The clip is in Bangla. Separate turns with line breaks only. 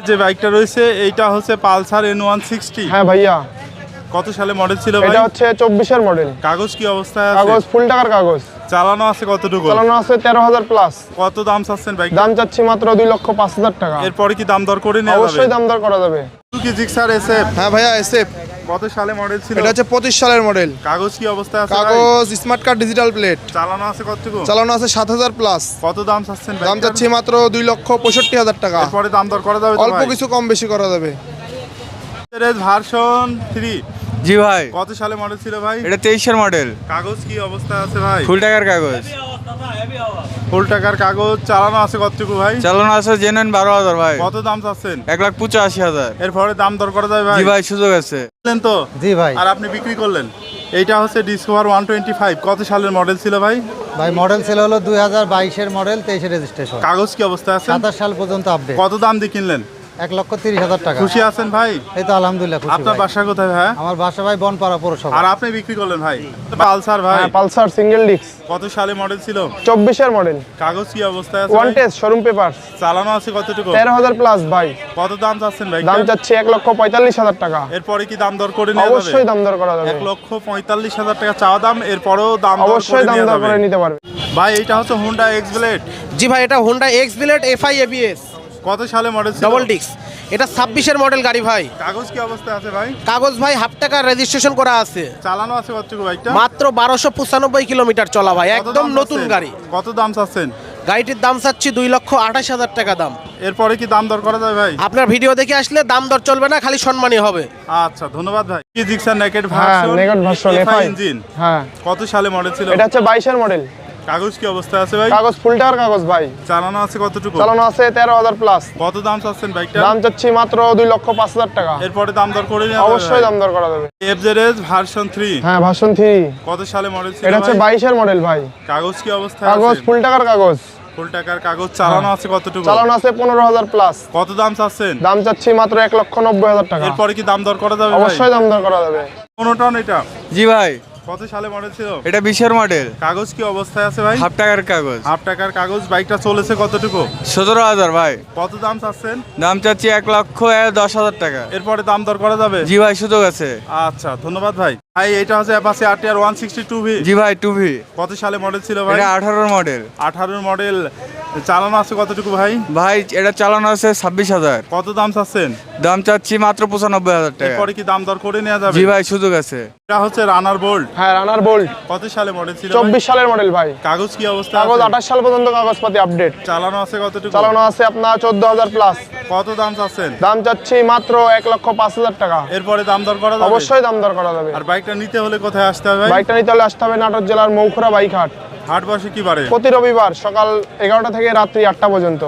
যে বাইকটা রয়েছে এইটা হচ্ছে পালসার N160।
হ্যাঁ ভাইয়া।
কত সালে মডেল ছিল ভাই?
এটা হচ্ছে 24-এর মডেল।
কাগজ কি অবস্থায় আছে?
কাগজ ফুল টাকার কাগজ।
চালানো আছে কতটুকু?
চালানো আছে 13,000 প্লাস।
কত দাম চাচ্ছেন বাইক?
দাম চাচ্ছি মাত্র 2,05,000 টাকা।
এরপরে কি দাম দর করে নেওয়া যাবে?
অবশ্যই দাম দর করা যাবে।
সুজুকি জিক্সার SF
হ্যাঁ ভাইয়া এসএফ।
কত সালে মডেল ছিল?
এটা হচ্ছে 25 সালের মডেল।
কাগজ কি অবস্থায় আছে ভাই?
কাগজ স্মার্ট কার্ড ডিজিটাল প্লেট।
চালানো আছে কতটুকু?
চালানো আছে 7,000 প্লাস।
কত দাম চাচ্ছেন
দাম
বাইকটার?
চাচ্ছি মাত্র 2,65,000 টাকা।
এরপরে দাম দর করা যাবে তো
অল্প
ভাই?
কিছু কম বেশি করা যাবে।
ভার্সন 3
জি ভাই,
কত সালে মডেল ছিল ভাই?
এটা 23-এর মডেল,
কাগজ কি অবস্থায় আছে ভাই?
ফুল টাকার কাগজ।
ফুল টাকার কাগজ। চালানো আছে কতটুকু ভাই?
চালানো আছে জেনুইন 12,000 ভাই।
কত দাম চাচ্ছেন?
1,85,000।
এরপরে দাম দর করা যাবে ভাই?
জি ভাই, সুযোগ আছে।
বললেন তো
জি ভাই।
আর আপনি বিক্রি করলেন। এইটা হচ্ছে ডিসকভার 125। কত সালের মডেল ছিল ভাই?
ভাই মডেল ছিল হলো 2022-এর মডেল, 23-এর রেজিস্ট্রেশন।
কাগজ কি অবস্থায় আছে?
27 সাল পর্যন্ত আপডেট।
কত দাম দিয়ে কিনলেন?
1,30,000 টাকা।
খুশি আছেন ভাই?
এই তো আলহামদুলিল্লাহ খুশি
আপনার
ভাই।
বাসা কোথায় ভাই?
আমার বাসা ভাই বনপাড়া পৌরসভা।
আর আপনি বিক্রি করলেন ভাই? পালসার ভাই
হ্যাঁ পালসার সিঙ্গেল ডিস্ক।
কত সালে মডেল ছিল?
24-এর মডেল।
কাগজ কি অবস্থায় আছে
ওয়ান
ভাই?
Test showroom paper.
চালানো আছে কতটুকু?
13,000 প্লাস ভাই।
কত দাম চাচ্ছেন ভাই?
দাম চাচ্ছি 1,45,000 টাকা।
এরপরে কি দাম দর করে নেওয়া যাবে?
অবশ্যই দাম দর করা যাবে।
1,45,000 টাকা চাওয়া দাম। এরপরেও দাম দর
অবশ্যই
করে
দাম
নেওয়া
দর
যাবে।
করে নিতে পারবে।
ভাই এটা হচ্ছে হোন্ডা এক্স ব্লেড।
জি ভাই, এটা Honda x blade FI ABS
কত সালে মডেল ছিল?
Double disc. এটা 26-এর মডেল গাড়ি ভাই।
কাগজ কি অবস্থায় আছে ভাই?
কাগজ ভাই হাফ টাকার রেজিস্ট্রেশন করা আছে।
চালানো আছে কতটুকু বাইকটা?
মাত্র 1295 কিলোমিটার চলা ভাই,
কত
একদম
দাম
নতুন
চাচ্ছেন?
গাড়ি।
কত দাম চাচ্ছেন?
গাড়িটির দাম চাচ্ছি 2,28,000 টাকা দাম।
এরপরে কি দাম দর করা যাবে ভাই?
আপনার ভিডিও দেখে আসলে দাম দর চলবে না, খালি সম্মানই হবে।
আচ্ছা ধন্যবাদ ভাই। কি জিক্সার নেকেড
হ্যাঁ
version?
Naked version
FI
FI
engine.
হ্যাঁ।
কত সালে মডেল ছিল?
এটা হচ্ছে 22-এর মডেল।
কাগজ কি অবস্থায় আছে ভাই?
কাগজ ফুল টাকার কাগজ ভাই।
চালানো আছে কতটুকু?
চালানো আছে 13,000 প্লাস।
কত দাম চাচ্ছেন বাইকটা?
দাম চাচ্ছি মাত্র 2,05,000 টাকা।
এরপরে দাম দর করে নেওয়া যাবে
অবশ্যই
ভাই?
দাম দর করা যাবে।
FZS ভার্সন 3
হ্যাঁ ভার্সন 3।
কত সালে মডেল ছিল
এটা হচ্ছে
ভাই?
22-এর মডেল ভাই।
কাগজ কি অবস্থায়
কাগজ
আছে?
ফুল টাকার কাগজ।
ফুল টাকার কাগজ। চালানো আছে কতটুকু?
চালানো আছে 15,000 প্লাস।
কত দাম চাচ্ছেন?
দাম চাচ্ছি মাত্র 1,90,000 টাকা।
এরপরে কি দাম দর করা যাবে ভাই?
অবশ্যই দাম দর করা যাবে।
কোনটন এটা
জি ভাই,
কত সালে মডেল ছিল?
এটা 20-এর মডেল,
কাগজ কি অবস্থায় আছে ভাই?
হাফ টাকার কাগজ।
হাফ টাকার কাগজ। বাইকটা চলেছে কতটুকু?
17,000 ভাই।
কত দাম চাচ্ছেন?
দাম চাচ্ছি 1,10,000 টাকা।
এরপরে দাম দর করা যাবে?
জি ভাই, সুযোগ আছে।
আচ্ছা ধন্যবাদ ভাই। ভাই এটা হচ্ছে অ্যাপাচি RTR 162V।
জি ভাই, 2V।
কত সালে মডেল ছিল ভাই?
এটা 18-এর মডেল।
18 মডেল। চালানো আছে কতটুকু ভাই?
ভাই এটা চালানো আছে 26,000।
কত দাম চাচ্ছেন?
দাম চাচ্ছি মাত্র 95,000 টাকা।
এরপরে কি দাম দর করে নেওয়া যাবে?
জি ভাই, সুযোগ আছে।
এটা হচ্ছে রানার বোল্ট।
হ্যাঁ রানার বোল্ট।
কত সালে মডেল ছিল ভাই?
24 সালের মডেল ভাই।
কাগজ কি অবস্থা
কাগজ
আছে?
28 সাল পর্যন্ত কাগজপাতি আপডেট।
চালানো আছে কতটুকু?
চালানো আছে আপনার 14,000 প্লাস।
কত দাম চাচ্ছেন?
দাম চাচ্ছি মাত্র 1,05,000 টাকা।
এরপরে দাম দর করা যাবে?
অবশ্যই দাম দর করা যাবে।
আর বাইকটা নিতে হলে কোথায় আসতে হবে ভাই?
বাইকটা নিতে হলে আসতে হবে নাটোর জেলার মৌখুড়া বাইক হাট।
হাট বসে কি বারে?
প্রতি রবিবার সকাল 11টা থেকে রাত্রি 8টা পর্যন্ত।